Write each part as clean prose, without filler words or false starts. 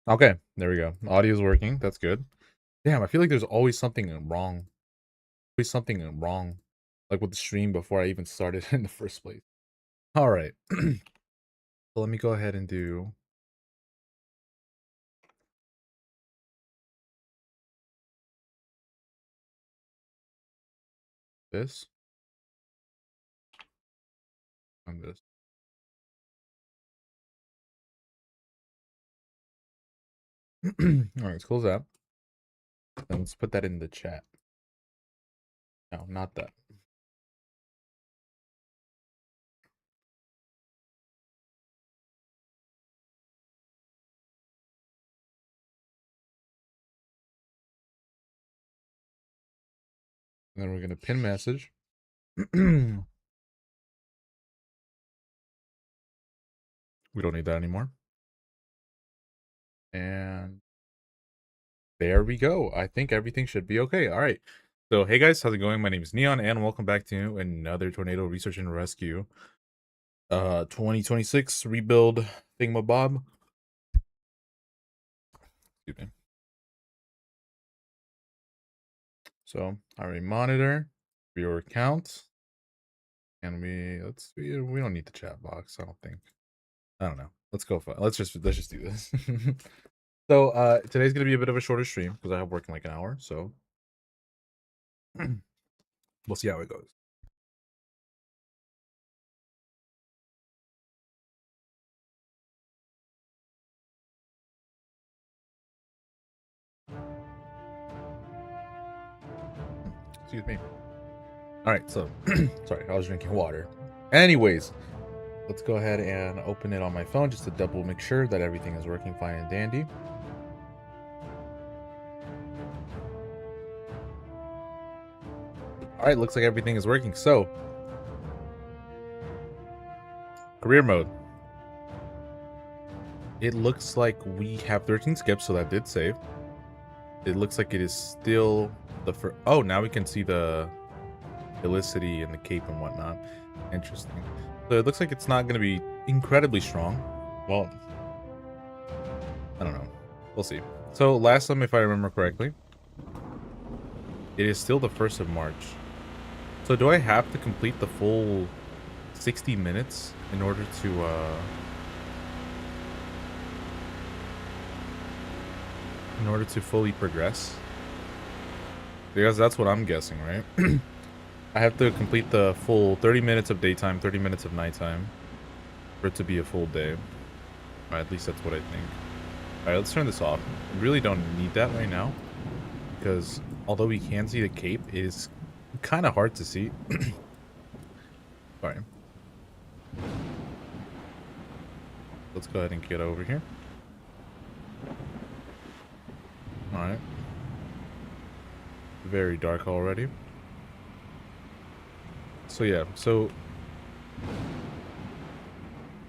Okay, there we go. Audio's working. That's good. Damn, I feel like there's always something wrong. Always something wrong. Like with the stream before I even started in the first place. All right. So let me go ahead and do this and this. All right, let's close that. Then let's put that in the chat. No, not that. And then we're going to pin message. We don't need that anymore. And there we go. I think everything should be okay. All right. So, hey guys, how's it going? My name is Neon, and welcome back to another Tornado Research and Rescue 2026 rebuild thingamabob. Excuse me. So, I monitor your account, and we don't need the chat box. I don't think. I don't know. Let's go for it. Let's just do this. So, today's gonna be a bit of a shorter stream because I have work in like an hour. So, we'll see how it goes. Excuse me. All right, so sorry, I was drinking water. Anyways, let's go ahead and open it on my phone just to double make sure that everything is working fine and dandy. All right, looks like everything is working. So, career mode. It looks like we have 13 skips, so that did save. It looks like it is still the first. Oh, now we can see the Felicity and the cape and whatnot. Interesting. So it looks like it's not going to be incredibly strong. Well, I don't know. We'll see. So last time, if I remember correctly, it is still the 1st of March. So do I have to complete the full 60 minutes in order to fully progress? Because that's what I'm guessing, right? I have to complete the full 30 minutes of daytime, 30 minutes of nighttime for it to be a full day. Or at least that's what I think. Alright, let's turn this off. I really don't need that right now, because although we can see the cape, it is kind of hard to see. Sorry. Let's go ahead and get over here. Alright. Very dark already. So yeah, so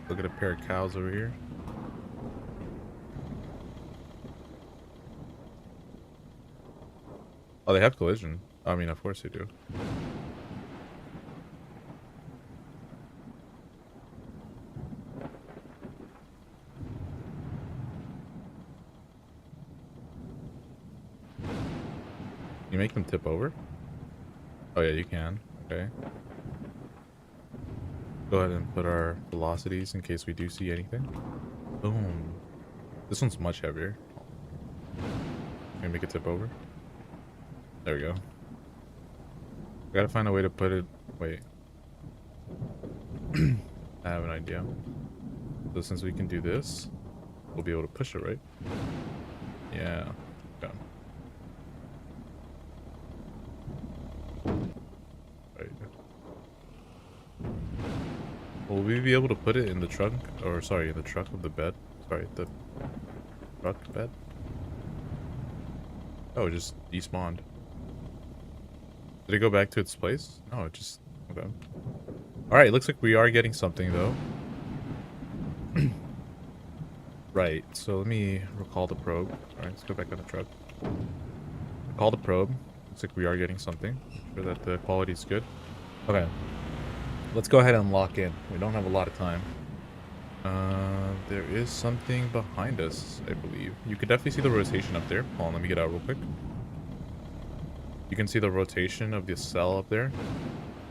look at a pair of cows over here. Oh, they have collision. I mean, of course they do. You make them tip over? Oh yeah, you can. Okay. Go ahead and put our velocities in case we do see anything. Boom. This one's much heavier. Can we make it tip over? There we go. I gotta find a way to put it. Wait. I have an idea. So since we can do this, we'll be able to push it, right? Yeah. Okay. Right. Will we be able to put it in the trunk? Or sorry, in the truck of the bed? Sorry, the truck bed? Oh, it just despawned. Did it go back to its place? No, it just... Okay. Alright, looks like we are getting something, though. Right, so let me recall the probe. Alright, let's go back on the truck. Recall the probe. Looks like we are getting something. Sure that the quality is good. Okay. Let's go ahead and lock in. We don't have a lot of time. There is something behind us, I believe. You could definitely see the rotation up there. Hold on, let me get out real quick. You can see the rotation of the cell up there.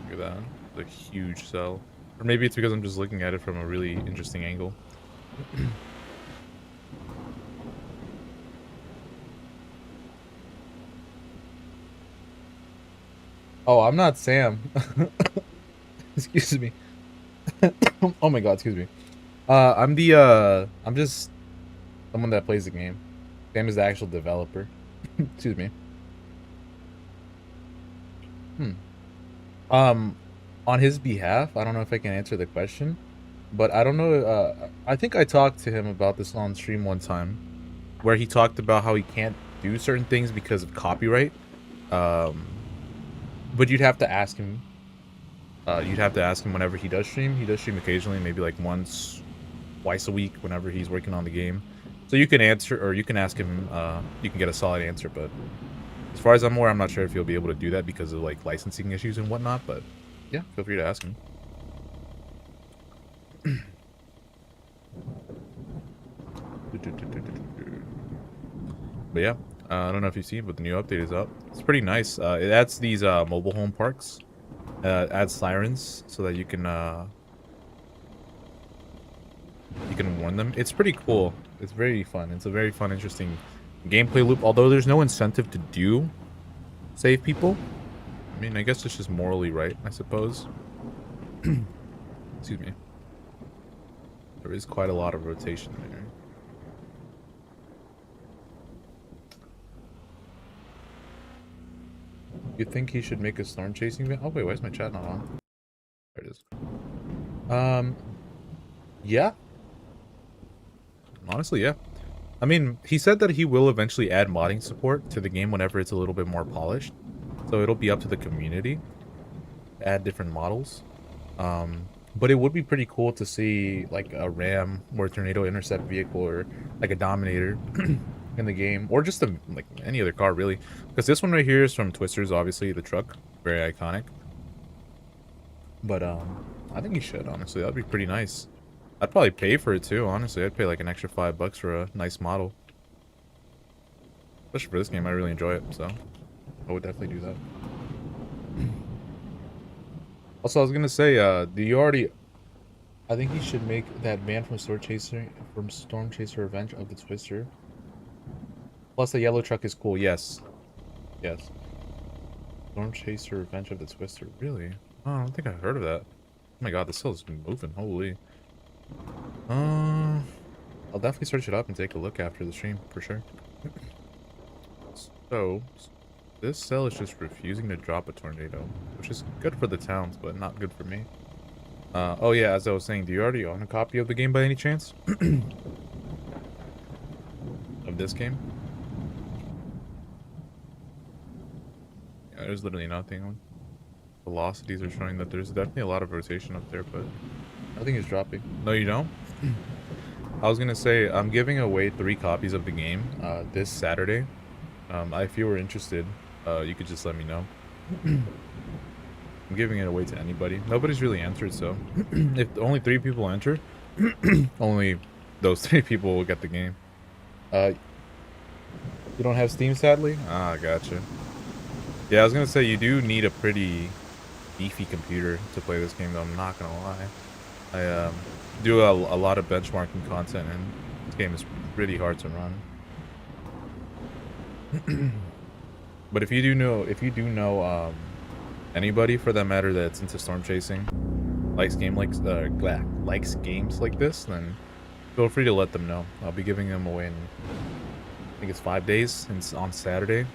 Look at that. The huge cell. Or maybe it's because I'm just looking at it from a really interesting angle. Oh, I'm not Sam. Excuse me. Oh my god, excuse me. I'm just someone that plays the game. Sam is the actual developer. Excuse me. Hmm. Um, on his behalf, I don't know if I can answer the question, but I don't know. I think I talked to him about this on stream one time, where he talked about how he can't do certain things because of copyright. Um, but you'd have to ask him. You'd have to ask him whenever he does stream. He does stream occasionally, maybe like once, twice a week, whenever he's working on the game. So you can answer, or you can ask him. You can get a solid answer, but as far as I'm aware, I'm not sure if he'll be able to do that because of like licensing issues and whatnot. But yeah, feel free to ask him. But yeah, I don't know if you've seen, but the new update is up. It's pretty nice. It adds these mobile home parks. Adds sirens so that you can warn them. It's pretty cool. It's very fun. It's a very fun, interesting gameplay loop. Although there's no incentive to save people. I mean, I guess it's just morally right, I suppose. Excuse me. There is quite a lot of rotation there. You think he should make a storm chasing van? Oh wait, why is my chat not on? There it is. Yeah. Honestly, yeah. I mean, he said that he will eventually add modding support to the game whenever it's a little bit more polished. So it'll be up to the community to add different models. But it would be pretty cool to see like a ram or a tornado intercept vehicle or like a dominator in the game, or just like any other car really, because this one right here is from Twisters, obviously the truck, very iconic. But I think he should, honestly. That'd be pretty nice. I'd probably pay for it too, honestly. I'd pay like an extra $5 for a nice model, especially for this game. I really enjoy it, so I would definitely do that. Also, I was gonna say, do you already? I think he should make that van from Storm Chaser Revenge of the Twister. Plus, the yellow truck is cool. Yes, yes. Storm Chaser Revenge of the Twister. Really? Oh, I don't think I heard of that. Oh my god, this cell's moving. Holy. I'll definitely search it up and take a look after the stream for sure. So, this cell is just refusing to drop a tornado, which is good for the towns, but not good for me. Oh yeah, as I was saying, do you already own a copy of the game by any chance? Of this game? Yeah, there's literally nothing. Velocities are showing that there's definitely a lot of rotation up there, but nothing is dropping. No, you don't? I was gonna say, I'm giving away 3 copies of the game this Saturday. If you were interested, you could just let me know. I'm giving it away to anybody. Nobody's really entered, so if only 3 people enter, only those 3 people will get the game. You don't have Steam, sadly? Ah, gotcha. Yeah, I was gonna say, you do need a pretty beefy computer to play this game, though. I'm not gonna lie. I do a lot of benchmarking content, and this game is pretty hard to run. But if you do know anybody for that matter that's into storm chasing, likes games like this, then feel free to let them know. I'll be giving them away in, I think it's 5 days, and it's on Saturday.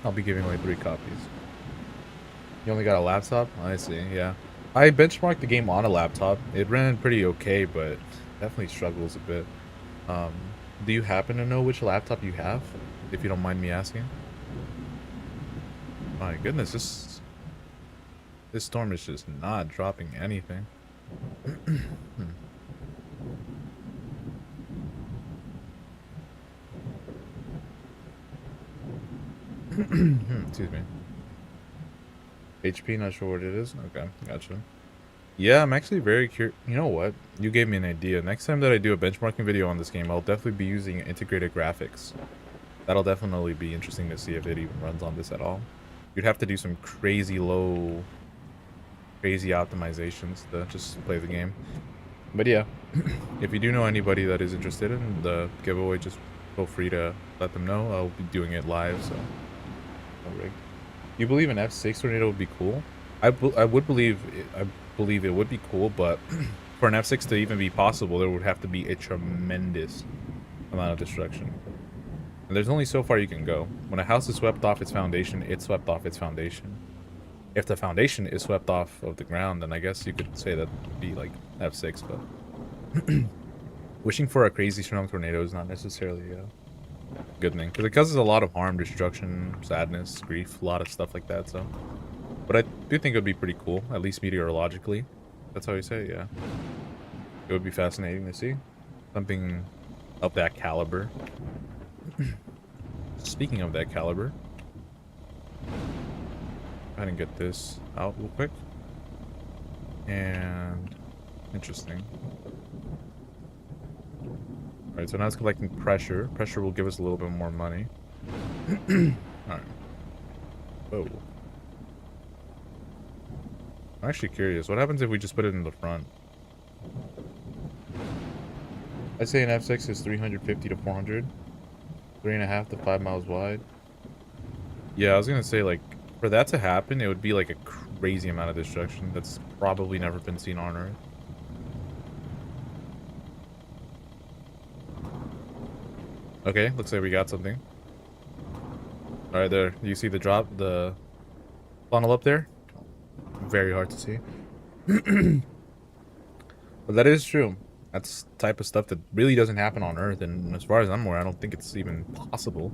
I'll be giving away 3 copies. You only got a laptop? I see, yeah. I benchmarked the game on a laptop. It ran pretty okay, but definitely struggles a bit. Do you happen to know which laptop you have, if you don't mind me asking? My goodness, this storm is just not dropping anything. Excuse me. HP, not sure what it is. Okay, gotcha. Yeah, I'm actually very curious. You know what? You gave me an idea. Next time that I do a benchmarking video on this game, I'll definitely be using integrated graphics. That'll definitely be interesting to see if it even runs on this at all. You'd have to do some crazy optimizations to just play the game. But yeah, if you do know anybody that is interested in the giveaway, just feel free to let them know. I'll be doing it live, so. You believe an F6 tornado would be cool? I believe it would be cool, but for an F6 to even be possible, there would have to be a tremendous amount of destruction. And there's only so far you can go. When a house is swept off its foundation, it's swept off its foundation. If the foundation is swept off of the ground, then I guess you could say that would be like F6, but wishing for a crazy strong tornado is not necessarily a good thing, because it causes a lot of harm, destruction, sadness, grief, a lot of stuff like that, so. But I do think it would be pretty cool, at least meteorologically. That's how you say it, yeah. It would be fascinating to see. Something of that caliber. Speaking of that caliber, go ahead and get this out real quick. And interesting. Alright, so now it's collecting pressure. Pressure will give us a little bit more money. Alright. Whoa. I'm actually curious. What happens if we just put it in the front? I'd say an F6 is 350 to 400. 3.5 to 5 miles wide. Yeah, I was gonna say, like, for that to happen, it would be like a crazy amount of destruction that's probably never been seen on Earth. Okay, looks like we got something. Alright, there. You see the drop, the funnel up there? Very hard to see. But that is true. That's the type of stuff that really doesn't happen on Earth, and as far as I'm aware, I don't think it's even possible.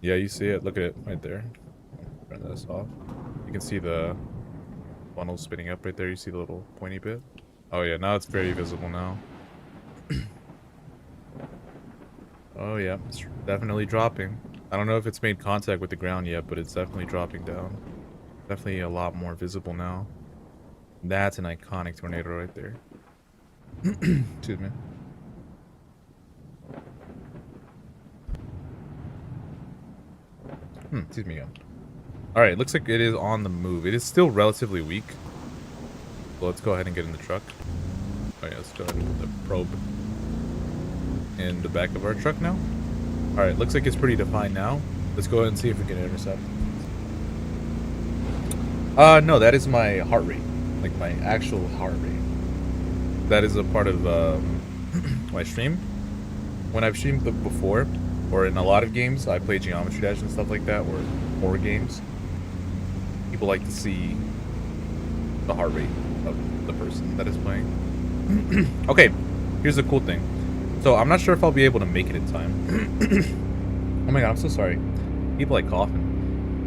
Yeah, you see it. Look at it right there. Turn this off. You can see the funnel spinning up right there. You see the little pointy bit? Oh yeah, now it's very visible now. Oh yeah, it's definitely dropping. I don't know if it's made contact with the ground yet, but it's definitely dropping down. Definitely a lot more visible now. That's an iconic tornado right there. Excuse me. Excuse me again. Alright, looks like it is on the move. It is still relatively weak. So let's go ahead and get in the truck. Oh yeah, let's go ahead and put the probe in the back of our truck now. Alright, looks like it's pretty defined now. Let's go ahead and see if we can intercept. No, that is my heart rate. Like my actual heart rate. That is a part of my stream. When I've streamed before, or in a lot of games, I play Geometry Dash and stuff like that, or horror games. People like to see the heart rate of the person that is playing. Okay, here's the cool thing. So I'm not sure if I'll be able to make it in time. Oh my god, I'm so sorry. People like coughing.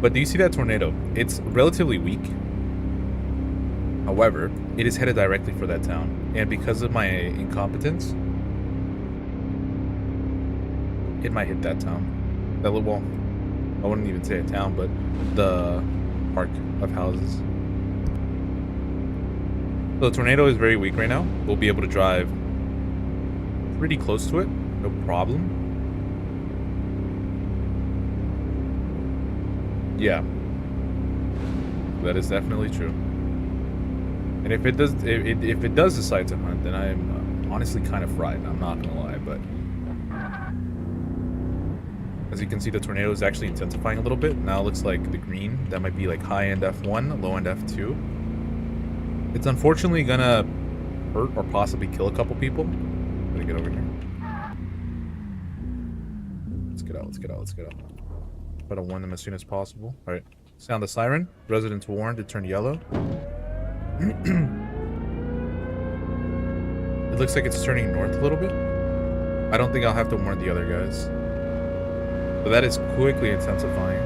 But do you see that tornado? It's relatively weak. However, it is headed directly for that town. And because of my incompetence, it might hit that town. That little, well, I wouldn't even say a town, but the park of houses. So the tornado is very weak right now. We'll be able to drive pretty close to it, no problem. Yeah, that is definitely true. And if it does decide to hunt, then I'm honestly kind of fried. I'm not gonna lie, but as you can see, the tornado is actually intensifying a little bit. Now it looks like the green, that might be like high-end F1, low-end F2. It's unfortunately gonna hurt or possibly kill a couple people. I'm gonna get over here. Let's get out, let's get out, let's get out. Try to warn them as soon as possible. Alright, sound the siren. Residents warned, it turned yellow. It looks like it's turning north a little bit. I don't think I'll have to warn the other guys. But that is quickly intensifying.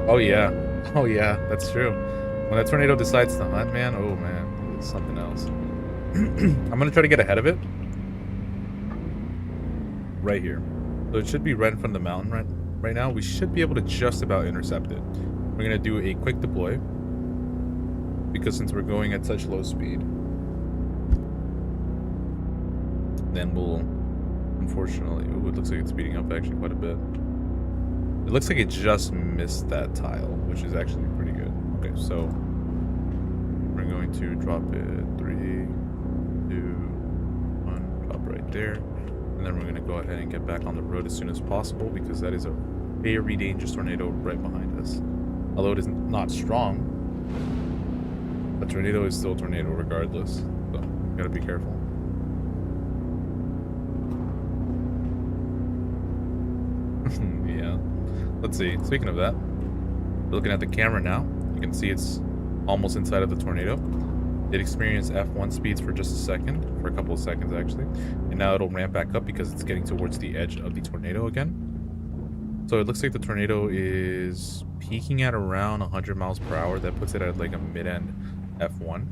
Oh yeah. Oh yeah, that's true. When that tornado decides to hunt, man, oh man, it's something else. I'm gonna try to get ahead of it. Right here. So it should be right in front of the mountain right now. We should be able to just about intercept it. We're gonna do a quick deploy. because since we're going at such low speed, then we'll, unfortunately, ooh, it looks like it's speeding up actually quite a bit. It looks like it just missed that tile, which is actually pretty good. Okay, so we're going to drop it 3, 2, 1, drop right there. And then we're going to go ahead and get back on the road as soon as possible because that is a very dangerous tornado right behind us. Although it is not strong, a tornado is still a tornado regardless. So, gotta be careful. Yeah. Let's see. Speaking of that, looking at the camera now, you can see it's almost inside of the tornado. It experienced F1 speeds for just a second, for a couple of seconds actually, and now it'll ramp back up because it's getting towards the edge of the tornado again. So it looks like the tornado is peaking at around 100 miles per hour. That puts it at like a mid-end F1.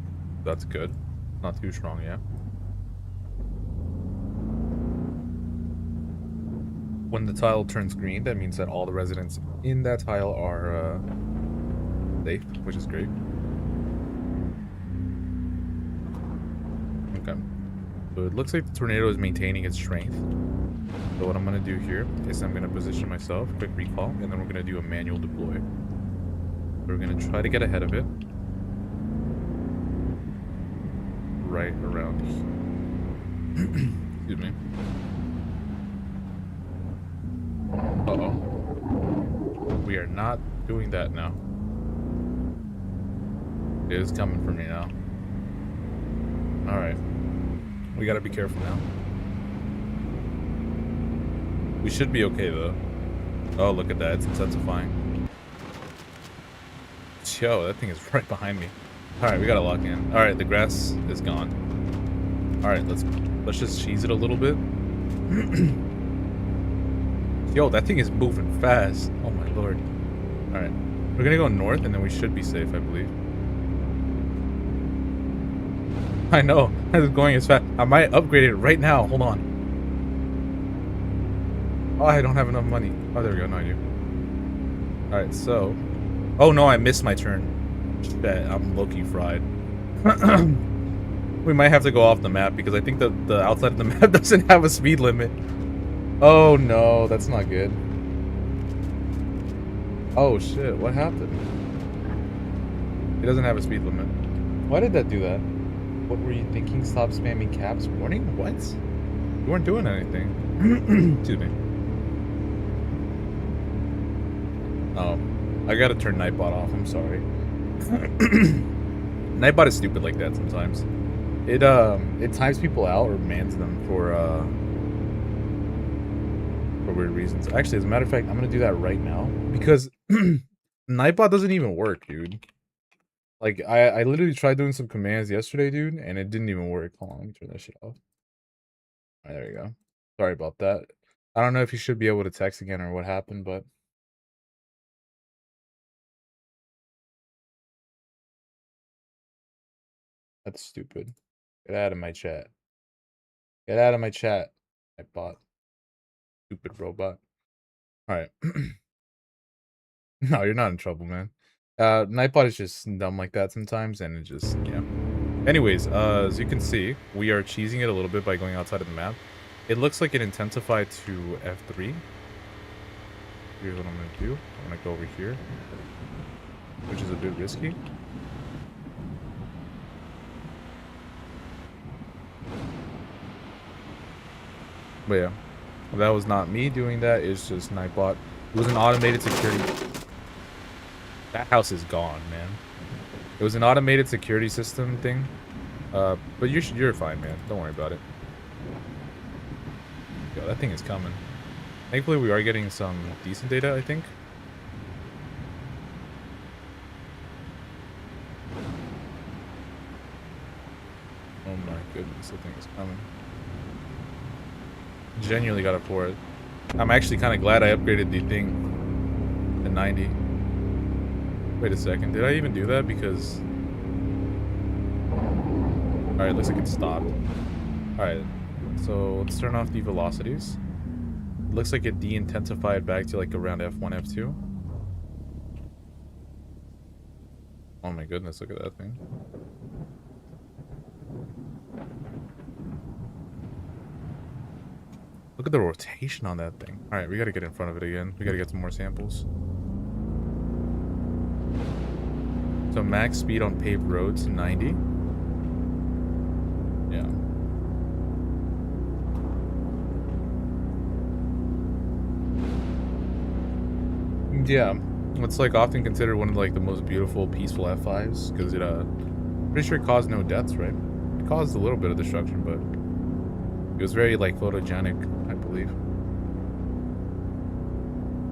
That's good. Not too strong yet. When the tile turns green, that means that all the residents in that tile are safe, which is great. Okay. So it looks like the tornado is maintaining its strength. So what I'm going to do here is I'm going to position myself, quick recall, and then we're going to do a manual deploy. We're going to try to get ahead of it. Right around here. Excuse me. Uh-oh. We are not doing that now. It is coming for me now. Alright. We gotta be careful now. We should be okay though. Oh, look at that. It's intensifying. Yo, that thing is right behind me. Alright, we gotta lock in. Alright, the grass is gone. Alright, let's just cheese it a little bit. Yo, that thing is moving fast. Oh my lord. Alright. We're gonna go north and then we should be safe, I believe. I know. It's going as fast. I might upgrade it right now. Hold on. Oh, I don't have enough money. Oh, there we go. No, I do. Alright, so... Oh, no, I missed my turn. Shit, I'm low-key fried. We might have to go off the map because I think the outside of the map doesn't have a speed limit. Oh, no. That's not good. Oh, shit. What happened? It doesn't have a speed limit. Why did that do that? What were you thinking? Stop spamming caps warning? What? You weren't doing anything. Excuse me. Oh, I gotta turn Nightbot off. I'm sorry. Nightbot is stupid like that sometimes. It times people out or bans them for weird reasons. Actually, as a matter of fact, I'm gonna do that right now because Nightbot doesn't even work, dude. Like, I literally tried doing some commands yesterday, dude, and it didn't even work. Hold on, let me turn that shit off. Alright, there you go. Sorry about that. I don't know if you should be able to text again or what happened, but... That's stupid. Get out of my chat. Get out of my chat, Nightbot. Stupid robot. Alright. No, you're not in trouble, man. Nightbot is just dumb like that sometimes, and it just, yeah. Anyways, as you can see, we are cheesing it a little bit by going outside of the map. It looks like it intensified to F3. Here's what I'm going to do. I'm going to go over here, which is a bit risky. But yeah, that was not me doing that. It's just Nightbot. It was an automated security. That house is gone, man. It was an automated security system thing. But you're fine, man. Don't worry about it. Yo, that thing is coming. Thankfully, we are getting some decent data, I think. Oh my goodness, that thing is coming. Genuinely got it for it. I'm actually kind of glad I upgraded the thing to 90. Wait a second, did I even do that? Because... Alright, looks like it stopped. Alright, so let's turn off the velocities. Looks like it de-intensified back to like around F1, F2. Oh my goodness, look at that thing. Look at the rotation on that thing. All right, we got to get in front of it again. We got to get some more samples. So max speed on paved roads, 90. Yeah. Yeah. It's like often considered one of like the most beautiful, peaceful F5s because it pretty sure it caused no deaths, right? It caused a little bit of destruction, but it was very like photogenic, I believe.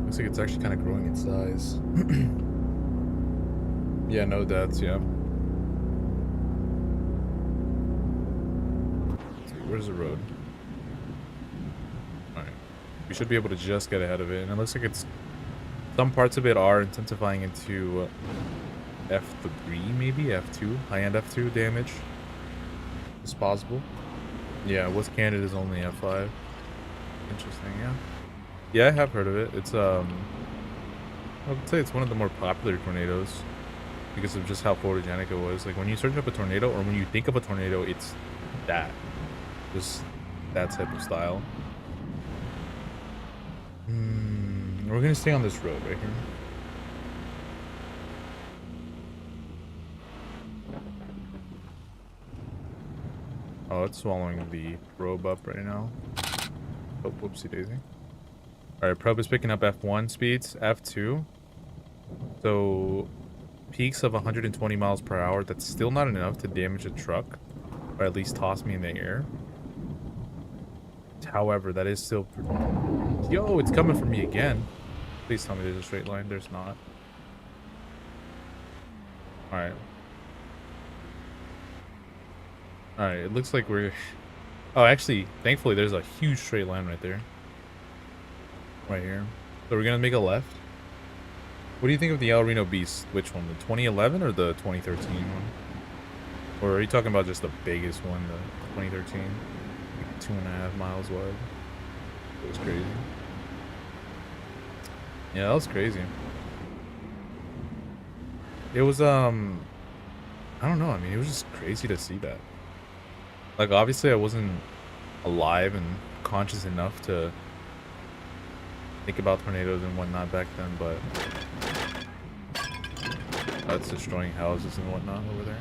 Looks like it's actually kind of growing in size. Yeah, no deaths, yeah. Let's see, where's the road? Alright. We should be able to just get ahead of it. And it looks like it's... Some parts of it are intensifying into F3, maybe? F2? High-end F2 damage. It's possible. Yeah, West Canada is only F5. Interesting, yeah. Yeah, I have heard of it. It's, I would say it's one of the more popular tornadoes because of just how photogenic it was. Like, when you search up a tornado, or when you think of a tornado, it's that. Just that type of style. We're gonna stay on this road right here. Oh, it's swallowing the probe up right now. Oh, whoopsie daisy. Alright, probe is picking up F1 speeds, F2. So, peaks of 120 miles per hour. That's still not enough to damage a truck, or at least toss me in the air. However, that is still... Yo, it's coming for me again. Please tell me there's a straight line. There's not. Alright. Alright, it looks like we're... Oh, actually, thankfully, there's a huge straight line right there. Right here. So we're gonna make a left. What do you think of the El Reno Beast? Which one? The 2011 or the 2013 one? Or are you talking about just the biggest one, the 2013? Like 2.5 miles wide. It was crazy. Yeah, that was crazy. It was, I don't know. I mean, it was just crazy to see that. Like, obviously, I wasn't alive and conscious enough to think about tornadoes and whatnot back then, but that's destroying houses and whatnot over there.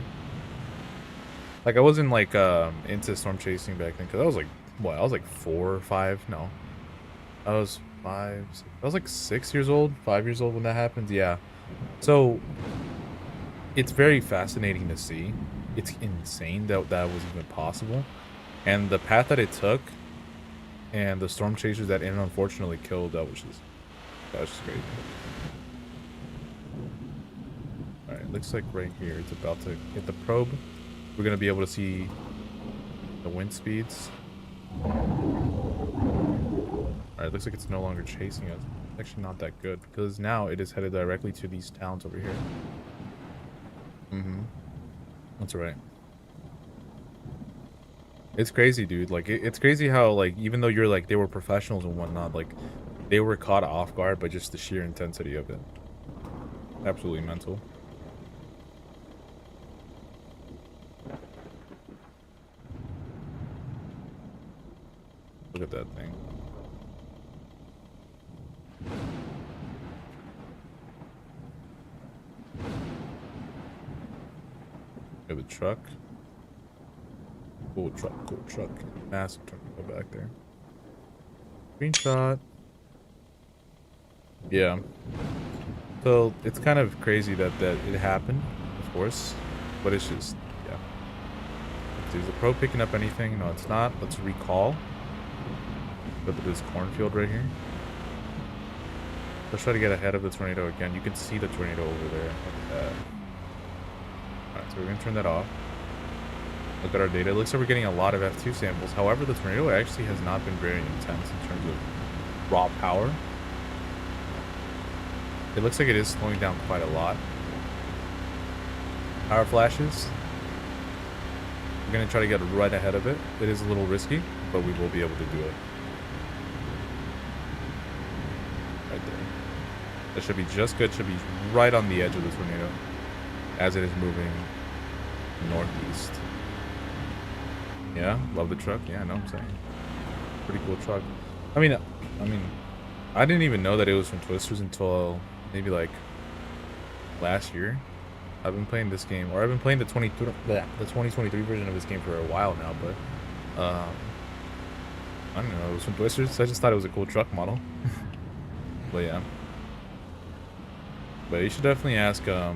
Like, I wasn't, like, into storm chasing back then, because I was, like, what? I was, like, 4 or 5? No. I was 5, 6, I was, like, 6 years old, 5 years old when that happened, yeah. So, it's very fascinating to see. It's insane that that was even possible. And the path that it took, and the storm chasers that it unfortunately killed, that was just crazy. Alright, looks like right here it's about to hit the probe. We're gonna be able to see the wind speeds. Alright, looks like it's no longer chasing us. It's actually not that good, because now it is headed directly to these towns over here. That's right. It's crazy, dude. Like, it's crazy how, like, even though you're, like, they were professionals and whatnot, like, they were caught off guard by just the sheer intensity of it. Absolutely mental. Look at that thing. We have a truck. Cool truck, cool truck. Massive truck. Go back there. Screenshot. Yeah. So it's kind of crazy that it happened, of course, but it's just, yeah. Is the pro picking up anything? No, it's not. Let's recall. Go to this cornfield right here. Let's try to get ahead of the tornado again. You can see the tornado over there. Look at that. Alright, so we're gonna turn that off. Look at our data. It looks like we're getting a lot of F2 samples. However, the tornado actually has not been very intense in terms of raw power. It looks like it is slowing down quite a lot. Power flashes. We're going to try to get right ahead of it. It is a little risky, but we will be able to do it. Right there. That should be just good. Should be right on the edge of the tornado. as it is moving northeast. Yeah, love the truck. Yeah, I know what I'm saying. Pretty cool truck. I mean, I didn't even know that it was from Twisters until maybe like last year. I've been playing this game, or I've been playing the 2023 version of this game for a while now, but I don't know, it was from Twisters. I just thought it was a cool truck model. But yeah. But you should definitely ask the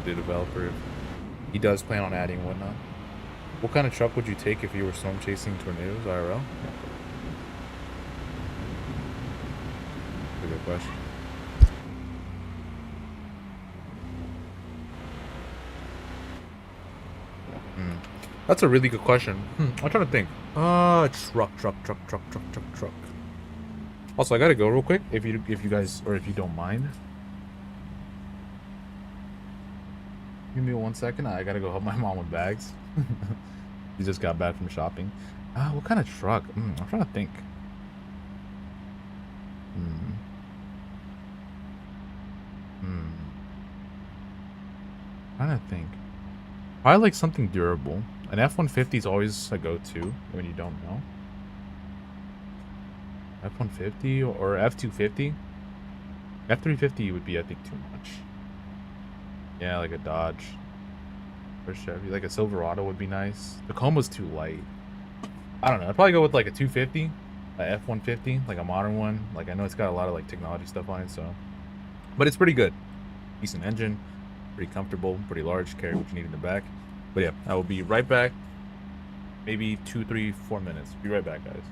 developer if he does plan on adding whatnot. What kind of truck would you take if you were storm chasing tornadoes IRL? That's a good question. That's a really good question. I'm trying to think. Truck. Also, I gotta go real quick. If you guys, or if you don't mind, give me 1 second. I gotta go help my mom with bags. She just got back from shopping. What kind of truck? I'm trying to think. Trying to think. Probably like something durable. An F-150 is always a go-to when you don't know. F-150 or F-250. F-350 would be, I think, too much. Yeah, like a Dodge or Chevy. Like a Silverado would be nice. Tacoma's too light. I don't know. I'd probably go with like a 250, a F-150, like a modern one. Like I know it's got a lot of like technology stuff on it, so. But it's pretty good. Decent engine, pretty comfortable, pretty large. Carry what you need in the back. But yeah, I will be right back. Maybe 2, 3, 4 minutes. Be right back, guys.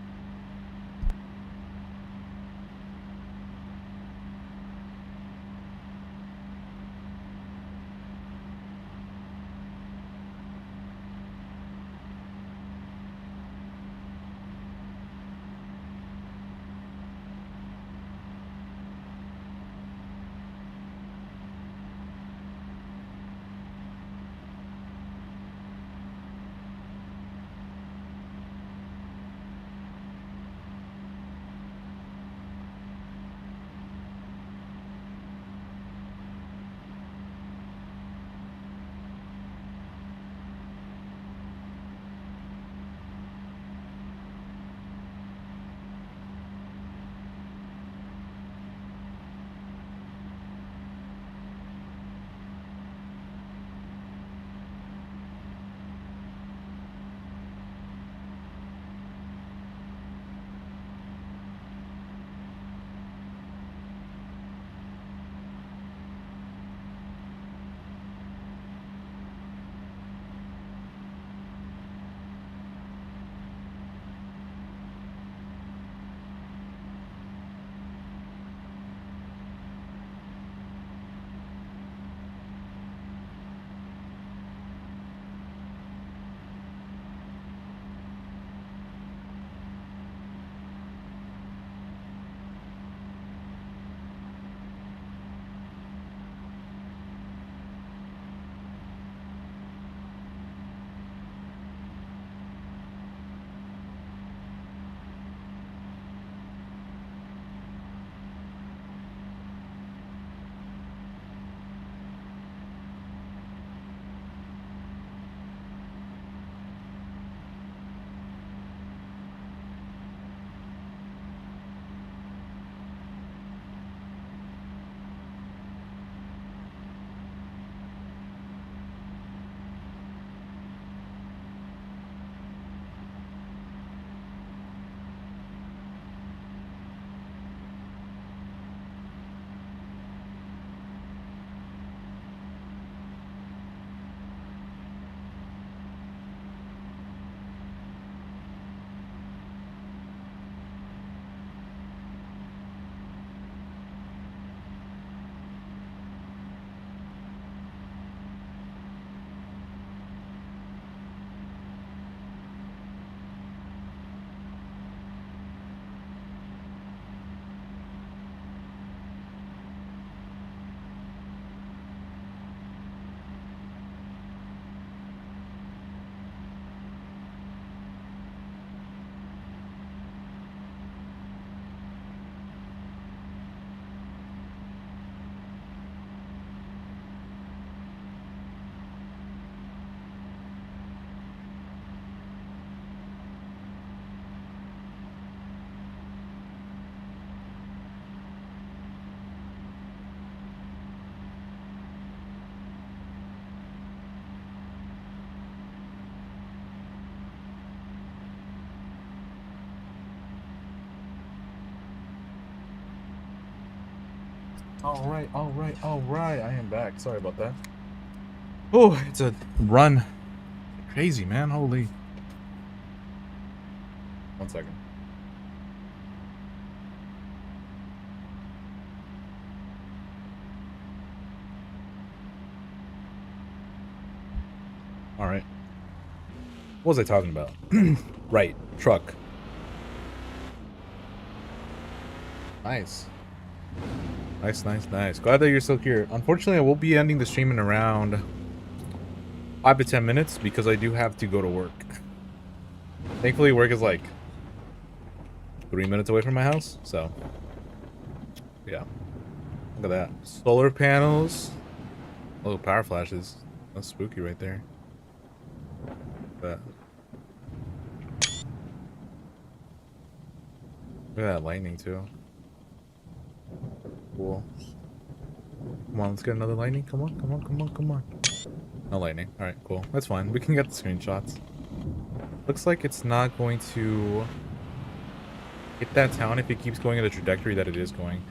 All right. I am back. Sorry about that. Oh, it's a run. Crazy, man. Holy. 1 second. All right. What was I talking about? Right. Truck. Nice. Nice. Glad that you're still here. Unfortunately, I will be ending the stream in around 5 to 10 minutes because I do have to go to work. Thankfully, work is like 3 minutes away from my house, so yeah. Look at that. Solar panels. Little power flashes. That's spooky right there. Look at that. Look at that lightning too. Cool. Come on, let's get another lightning. Come on. No lightning. Alright, cool. That's fine. We can get the screenshots. Looks like it's not going to hit that town if it keeps going in the trajectory that it is going.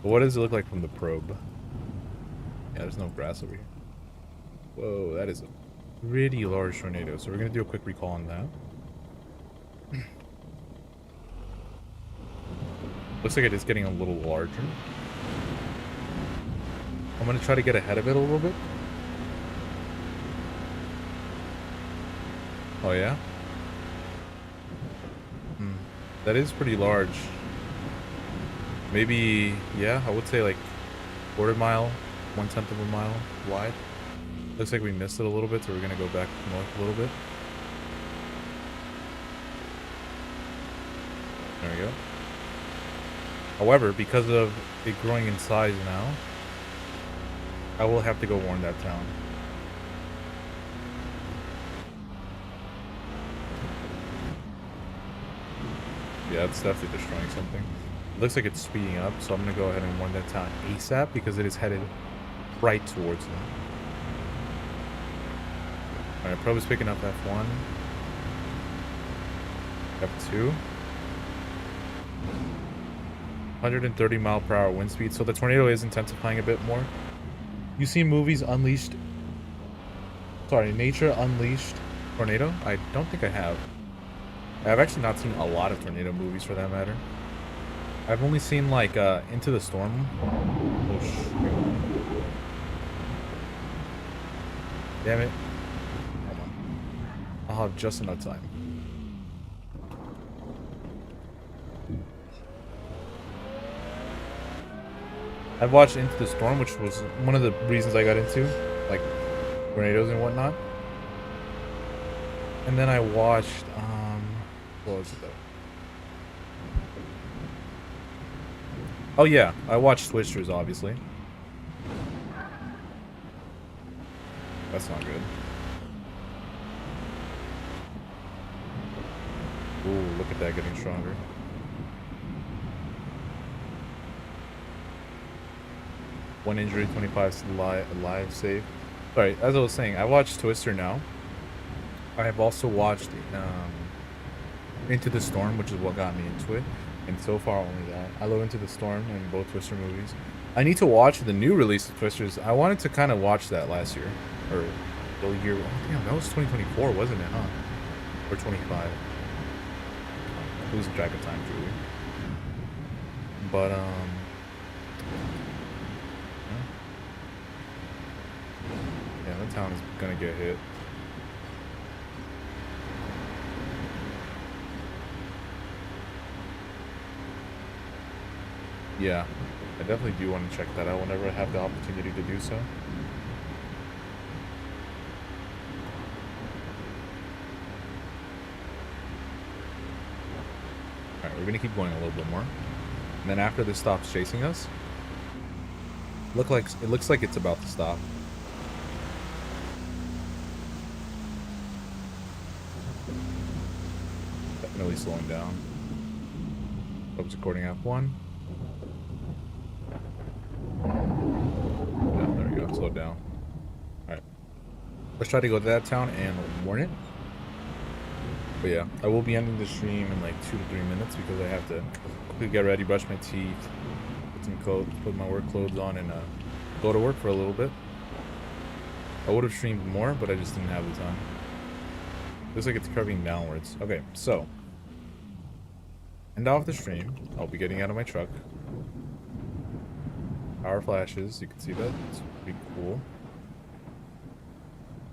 But what does it look like from the probe? Yeah, there's no grass over here. Whoa, that is a pretty large tornado. So we're going to do a quick recall on that. Looks like it is getting a little larger. I'm going to try to get ahead of it a little bit. Oh, yeah? That is pretty large. Maybe, yeah, I would say like quarter mile, 1/10 of a mile wide. Looks like we missed it a little bit, so we're going to go back north a little bit. There we go. However, because of it growing in size now, I will have to go warn that town. Yeah, it's definitely destroying something. It looks like it's speeding up, so I'm going to go ahead and warn that town ASAP because it is headed right towards them. Alright, probe is picking up F1. F2. 130 mile per hour wind speed, so the tornado is intensifying a bit more. You seen movies Unleashed? Sorry, Nature Unleashed Tornado? I don't think I have. I've actually not seen a lot of tornado movies for that matter. I've only seen like Into the Storm. Oh shoot. Damn it. Hold on. I'll have just enough time. I've watched Into the Storm, which was one of the reasons I got into, like, tornadoes and whatnot. And then I watched, what was it though? Oh yeah, I watched Twisters, obviously. That's not good. Ooh, look at that getting stronger. One injury, 25 live save. Sorry, as I was saying, I watched Twister now. I have also watched Into the Storm, which is what got me into it. And so far, only that. I love Into the Storm and both Twister movies. I need to watch the new release of Twisters. I wanted to kind of watch that last year. Or the year. Oh, damn, that was 2024, wasn't it, huh? Or 25. Losing track of time, truly. But, yeah, that town is gonna get hit. Yeah, I definitely do want to check that out whenever I have the opportunity to do so. Alright, we're gonna keep going a little bit more. And then after this stops chasing us, it looks like it's about to stop. Definitely slowing down. Hope's recording F1. Yeah, there we go. Slow down. Alright. Let's try to go to that town and warn it. But yeah, I will be ending the stream in like 2 to 3 minutes because I have to quickly get ready, brush my teeth, put some clothes, put my work clothes on, and go to work for a little bit. I would have streamed more, but I just didn't have the time. Looks like it's curving downwards. Okay, so end off the stream. I'll be getting out of my truck. Power flashes. You can see that. It's pretty cool.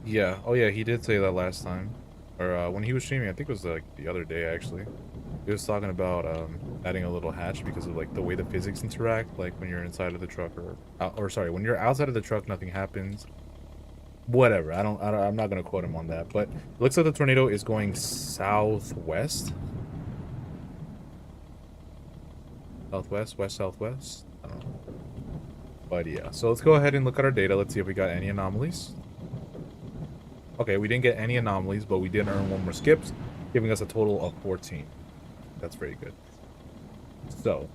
Yeah. Oh yeah, he did say that last time, or when he was streaming. I think it was like the other day actually. He was talking about adding a little hatch because of like the way the physics interact. Like when you're inside of the truck, or sorry, when you're outside of the truck, nothing happens. Whatever. I'm not gonna quote him on that. But it looks like the tornado is going southwest. Southwest, west, southwest. I don't know. But yeah, so let's go ahead and look at our data. Let's see if we got any anomalies. Okay, we didn't get any anomalies, but we did earn 1 more skips, giving us a total of 14. That's very good. So,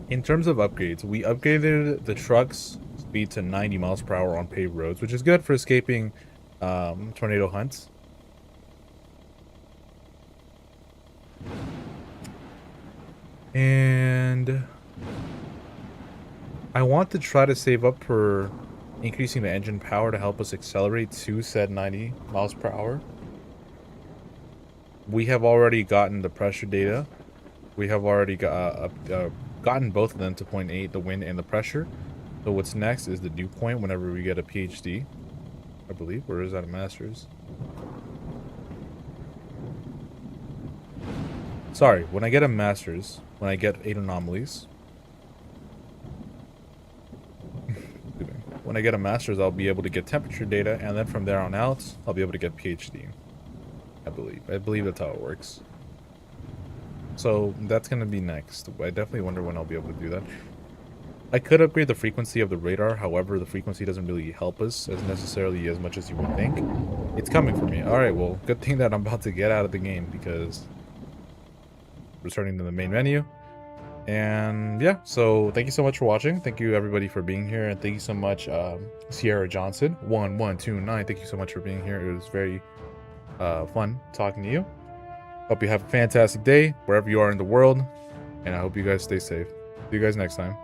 in terms of upgrades, we upgraded the truck's speed to 90 miles per hour on paved roads, which is good for escaping tornado hunts. And I want to try to save up for increasing the engine power to help us accelerate to said 90 miles per hour. We have already gotten the pressure data. We have already gotten both of them to 0.8, the wind and the pressure. So what's next is the dew point whenever we get a PhD, I believe. Or is that a master's? Sorry, when I get a master's, when I get 8 anomalies. When I get a master's, I'll be able to get temperature data, and then from there on out, I'll be able to get PhD. I believe that's how it works. So that's going to be next. I definitely wonder when I'll be able to do that. I could upgrade the frequency of the radar. However, the frequency doesn't really help us as necessarily as much as you would think. It's coming for me. Alright, well, good thing that I'm about to get out of the game because returning to the main menu. And yeah, so thank you so much for watching. Thank you everybody for being here, and thank you so much Sierra Johnson 1129. Thank you so much for being here. It was very fun talking to you. Hope you have a fantastic day wherever you are in the world, and I hope you guys stay safe. See you guys next time.